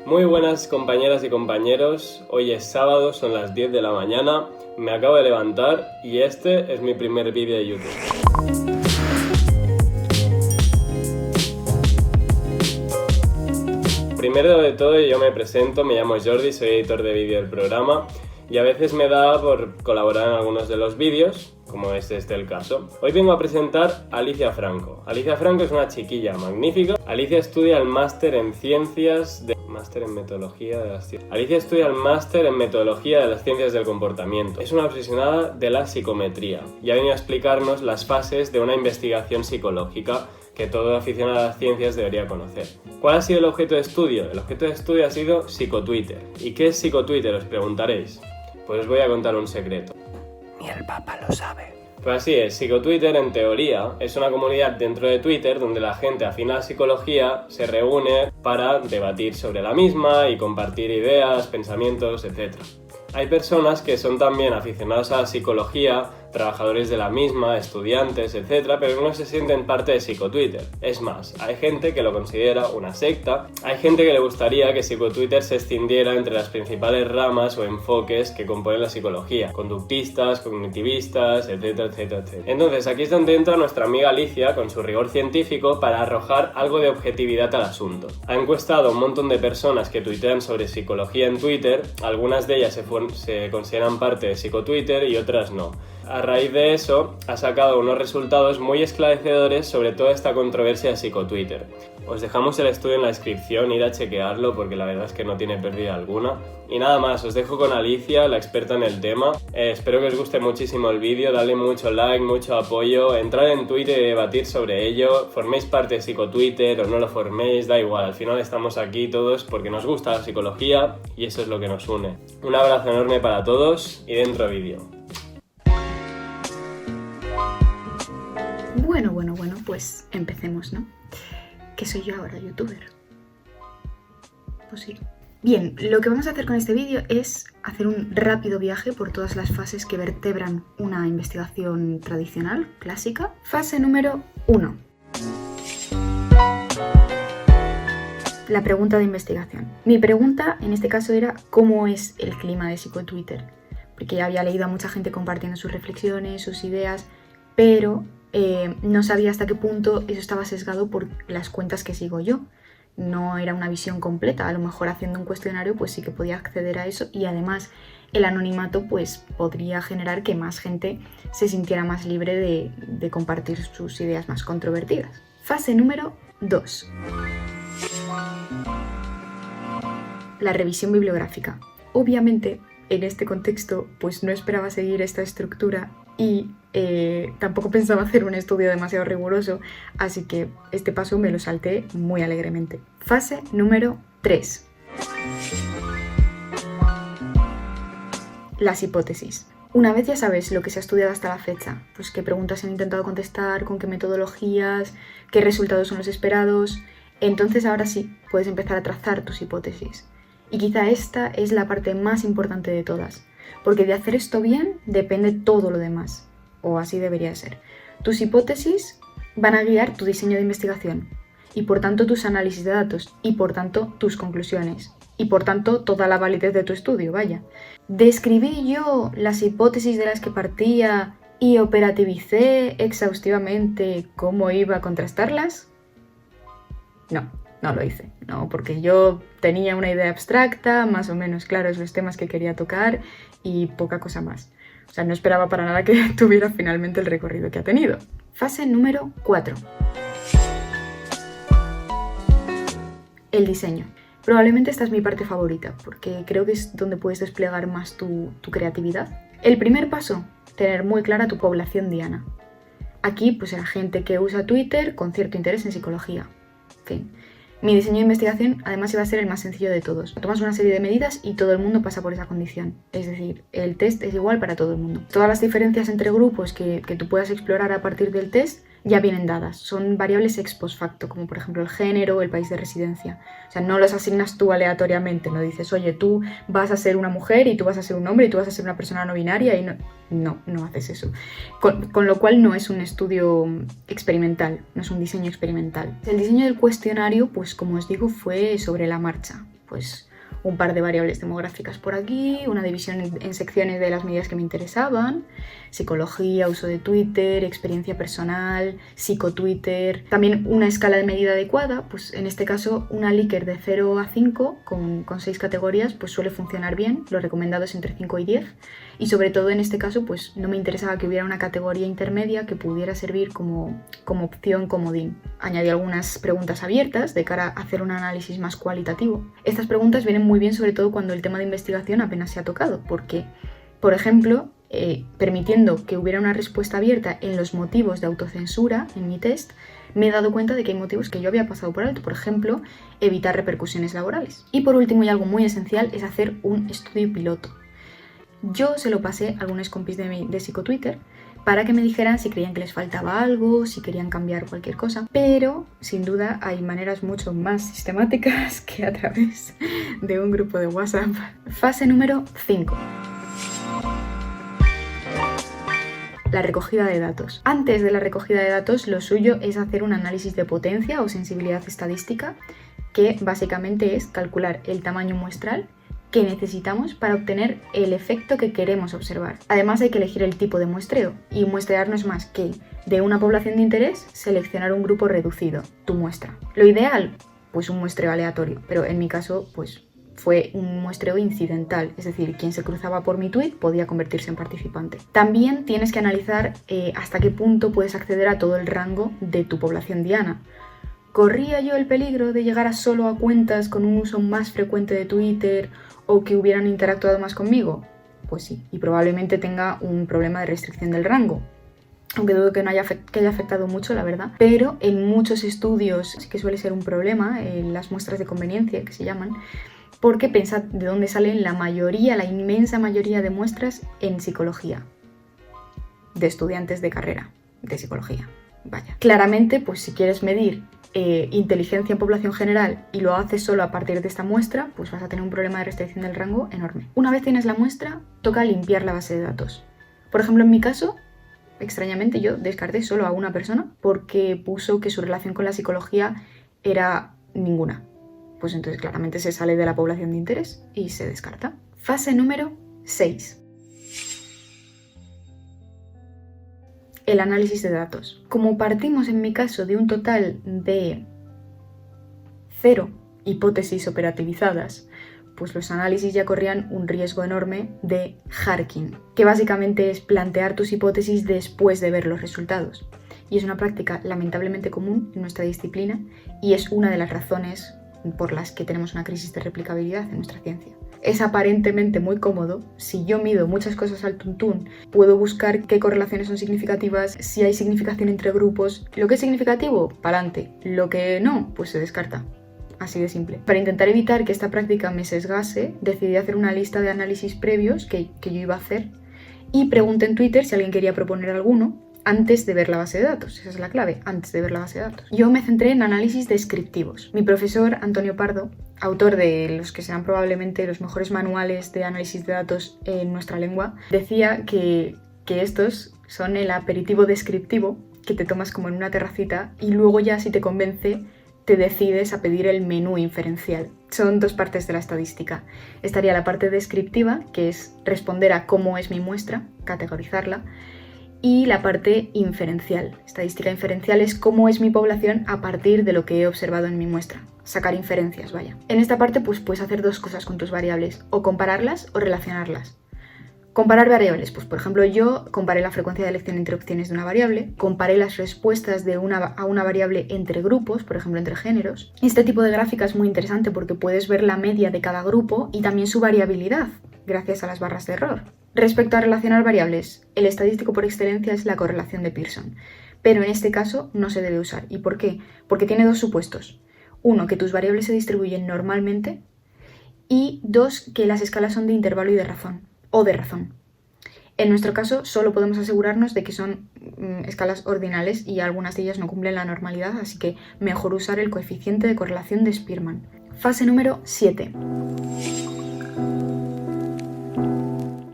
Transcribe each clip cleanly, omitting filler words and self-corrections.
Muy buenas compañeras y compañeros, hoy es sábado, son las 10 de la mañana, me acabo de levantar y este es mi primer vídeo de YouTube. Primero de todo yo me presento, me llamo Jordi, soy editor de vídeo del programa y a veces me da por colaborar en algunos de los vídeos, como es este el caso. Hoy vengo a presentar a Alicia Franco. Alicia Franco es una chiquilla magnífica. Alicia estudia el máster en ciencias de... Alicia estudia el máster en metodología de las ciencias del comportamiento. Es una obsesionada de la psicometría y ha venido a explicarnos las fases de una investigación psicológica que todo aficionado a las ciencias debería conocer. ¿Cuál ha sido el objeto de estudio? El objeto de estudio ha sido psicotwitter. ¿Y qué es psicotwitter? Os preguntaréis. Pues os voy a contar un secreto. Ni el Papa lo sabe. Pues así es, psicotwitter en teoría es una comunidad dentro de Twitter donde la gente afina a la psicología se reúne para debatir sobre la misma y compartir ideas, pensamientos, etc. Hay personas que son también aficionados a la psicología, trabajadores de la misma, estudiantes, etc., pero no se sienten parte de psicotwitter. Es más, hay gente que lo considera una secta, hay gente que le gustaría que psicotwitter se extendiera entre las principales ramas o enfoques que componen la psicología, conductistas, cognitivistas, etcétera, etcétera, etcétera. Entonces aquí es donde entra nuestra amiga Alicia con su rigor científico para arrojar algo de objetividad al asunto. Ha encuestado a un montón de personas que tuitean sobre psicología en Twitter, algunas de ellas se consideran parte de psicotwitter y otras no. A raíz de eso, ha sacado unos resultados muy esclarecedores sobre toda esta controversia de psicotwitter. Os dejamos el estudio en la descripción, ir a chequearlo porque la verdad es que no tiene pérdida alguna. Y nada más, os dejo con Alicia, la experta en el tema. Espero que os guste muchísimo el vídeo, dadle mucho like, mucho apoyo, entrad en Twitter y debatir sobre ello. Forméis parte de psicotwitter o no lo forméis, da igual, al final estamos aquí todos porque nos gusta la psicología y eso es lo que nos une. Un abrazo enorme para todos y dentro vídeo. Bueno, pues empecemos, ¿no? ¿Qué soy yo ahora, youtuber? Pues sí. Bien, lo que vamos a hacer con este vídeo es hacer un rápido viaje por todas las fases que vertebran una investigación tradicional, clásica. Fase número 1. La pregunta de investigación. Mi pregunta en este caso era ¿cómo es el clima de psicotwitter? Porque ya había leído a mucha gente compartiendo sus reflexiones, sus ideas, pero no sabía hasta qué punto eso estaba sesgado por las cuentas que sigo yo. No era una visión completa, a lo mejor haciendo un cuestionario pues sí que podía acceder a eso y además el anonimato pues podría generar que más gente se sintiera más libre de compartir sus ideas más controvertidas. Fase número 2. La revisión bibliográfica. Obviamente en este contexto pues no esperaba seguir esta estructura y tampoco pensaba hacer un estudio demasiado riguroso, así que este paso me lo salté muy alegremente. Fase número 3. Las hipótesis. Una vez ya sabes lo que se ha estudiado hasta la fecha, pues qué preguntas se han intentado contestar, con qué metodologías, qué resultados son los esperados, entonces ahora sí puedes empezar a trazar tus hipótesis. Y quizá esta es la parte más importante de todas, porque de hacer esto bien depende todo lo demás, o así debería ser. Tus hipótesis van a guiar tu diseño de investigación, y por tanto tus análisis de datos, y por tanto tus conclusiones, y por tanto toda la validez de tu estudio, vaya. ¿Describí yo las hipótesis de las que partía y operativicé exhaustivamente cómo iba a contrastarlas? No lo hice, no, porque yo tenía una idea abstracta, más o menos claros los temas que quería tocar y poca cosa más. O sea, no esperaba para nada que tuviera finalmente el recorrido que ha tenido. Fase número 4. El diseño. Probablemente esta es mi parte favorita, porque creo que es donde puedes desplegar más tu creatividad. El primer paso, tener muy clara tu población diana. Aquí, pues era gente que usa Twitter con cierto interés en psicología. En fin. Mi diseño de investigación además iba a ser el más sencillo de todos. Tomas una serie de medidas y todo el mundo pasa por esa condición. Es decir, el test es igual para todo el mundo. Todas las diferencias entre grupos que tú puedas explorar a partir del test ya vienen dadas. Son variables ex post facto, como por ejemplo el género o el país de residencia. O sea, no los asignas tú aleatoriamente. No dices, oye, tú vas a ser una mujer y tú vas a ser un hombre y tú vas a ser una persona no binaria y no haces eso. Con lo cual no es un estudio experimental, no es un diseño experimental. El diseño del cuestionario, pues como os digo, fue sobre la marcha. pues un par de variables demográficas por aquí, una división en secciones de las medidas que me interesaban, psicología, uso de Twitter, experiencia personal, psicotwitter, también una escala de medida adecuada, pues en este caso una Likert de 0 a 5 con 6 categorías pues suele funcionar bien, lo recomendado es entre 5 y 10 y sobre todo en este caso pues no me interesaba que hubiera una categoría intermedia que pudiera servir como opción comodín. Añadí algunas preguntas abiertas de cara a hacer un análisis más cualitativo. Estas preguntas vienen muy bien sobre todo cuando el tema de investigación apenas se ha tocado, porque, por ejemplo, permitiendo que hubiera una respuesta abierta en los motivos de autocensura en mi test, me he dado cuenta de que hay motivos que yo había pasado por alto, por ejemplo, evitar repercusiones laborales. Y por último, y algo muy esencial, es hacer un estudio piloto. Yo se lo pasé a algunos compis de psicotwitter para que me dijeran si creían que les faltaba algo, si querían cambiar cualquier cosa, pero sin duda hay maneras mucho más sistemáticas que a través de un grupo de WhatsApp. Fase número 5. La recogida de datos. Antes de la recogida de datos, lo suyo es hacer un análisis de potencia o sensibilidad estadística, que básicamente es calcular el tamaño muestral que necesitamos para obtener el efecto que queremos observar. Además hay que elegir el tipo de muestreo, y muestrear no es más que de una población de interés seleccionar un grupo reducido, tu muestra. Lo ideal, pues un muestreo aleatorio, pero en mi caso pues fue un muestreo incidental, es decir, quien se cruzaba por mi tweet podía convertirse en participante. También tienes que analizar hasta qué punto puedes acceder a todo el rango de tu población diana. ¿Corría yo el peligro de llegar solo a cuentas con un uso más frecuente de Twitter o que hubieran interactuado más conmigo? Pues sí, y probablemente tenga un problema de restricción del rango. Aunque dudo que haya afectado mucho, la verdad. Pero en muchos estudios sí que suele ser un problema, las muestras de conveniencia que se llaman, porque pensad de dónde salen la inmensa mayoría de muestras en psicología, de estudiantes de carrera de psicología. Vaya. Claramente, pues si quieres medir inteligencia en población general y lo haces solo a partir de esta muestra, pues vas a tener un problema de restricción del rango enorme. Una vez tienes la muestra, toca limpiar la base de datos. Por ejemplo, en mi caso, extrañamente yo descarté solo a una persona porque puso que su relación con la psicología era ninguna. Pues entonces claramente se sale de la población de interés y se descarta. Fase número 6. El análisis de datos. Como partimos en mi caso de un total de 0 hipótesis operativizadas, pues los análisis ya corrían un riesgo enorme de harking, que básicamente es plantear tus hipótesis después de ver los resultados. Y es una práctica lamentablemente común en nuestra disciplina y es una de las razones por las que tenemos una crisis de replicabilidad en nuestra ciencia. Es aparentemente muy cómodo. Si yo mido muchas cosas al tuntún, puedo buscar qué correlaciones son significativas, si hay significación entre grupos. Lo que es significativo, pa'lante. Lo que no, pues se descarta. Así de simple. Para intentar evitar que esta práctica me sesgase, decidí hacer una lista de análisis previos que yo iba a hacer y pregunté en Twitter si alguien quería proponer alguno antes de ver la base de datos. Esa es la clave, antes de ver la base de datos. Yo me centré en análisis descriptivos. Mi profesor, Antonio Pardo, autor de los que serán probablemente los mejores manuales de análisis de datos en nuestra lengua, decía que estos son el aperitivo descriptivo que te tomas como en una terracita y luego ya, si te convence, te decides a pedir el menú inferencial. Son dos partes de la estadística. Estaría la parte descriptiva, que es responder a cómo es mi muestra, categorizarla, y la parte inferencial. Estadística inferencial es cómo es mi población a partir de lo que he observado en mi muestra. Sacar inferencias, vaya. En esta parte pues puedes hacer dos cosas con tus variables, o compararlas o relacionarlas. Comparar variables, pues por ejemplo yo comparé la frecuencia de elección entre opciones de una variable, comparé las respuestas a una variable entre grupos, por ejemplo entre géneros. Este tipo de gráfica es muy interesante porque puedes ver la media de cada grupo y también su variabilidad, gracias a las barras de error. Respecto a relacionar variables, el estadístico por excelencia es la correlación de Pearson, pero en este caso no se debe usar. ¿Y por qué? Porque tiene dos supuestos. Uno, que tus variables se distribuyen normalmente, y dos, que las escalas son de intervalo y de razón, o de razón. En nuestro caso solo podemos asegurarnos de que son escalas ordinales y algunas de ellas no cumplen la normalidad, así que mejor usar el coeficiente de correlación de Spearman. Fase número 7.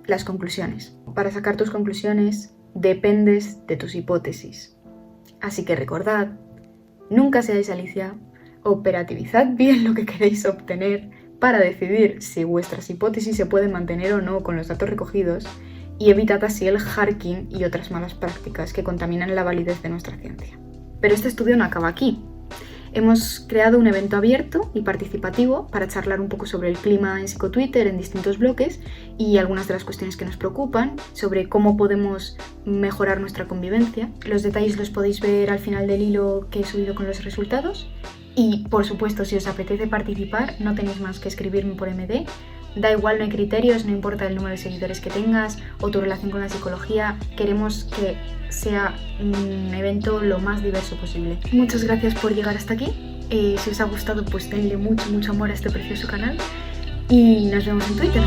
Las conclusiones. Para sacar tus conclusiones dependes de tus hipótesis. Así que recordad, nunca seáis Alicia, operativizad bien lo que queréis obtener, para decidir si vuestras hipótesis se pueden mantener o no con los datos recogidos y evitad así el hacking y otras malas prácticas que contaminan la validez de nuestra ciencia. Pero este estudio no acaba aquí. Hemos creado un evento abierto y participativo para charlar un poco sobre el clima en PsicoTwitter en distintos bloques y algunas de las cuestiones que nos preocupan, sobre cómo podemos mejorar nuestra convivencia. Los detalles los podéis ver al final del hilo que he subido con los resultados. Y, por supuesto, si os apetece participar, no tenéis más que escribirme por MD. Da igual, no hay criterios, no importa el número de seguidores que tengas o tu relación con la psicología. Queremos que sea un evento lo más diverso posible. Muchas gracias por llegar hasta aquí. Si os ha gustado, pues denle mucho amor a este precioso canal. Y nos vemos en Twitter.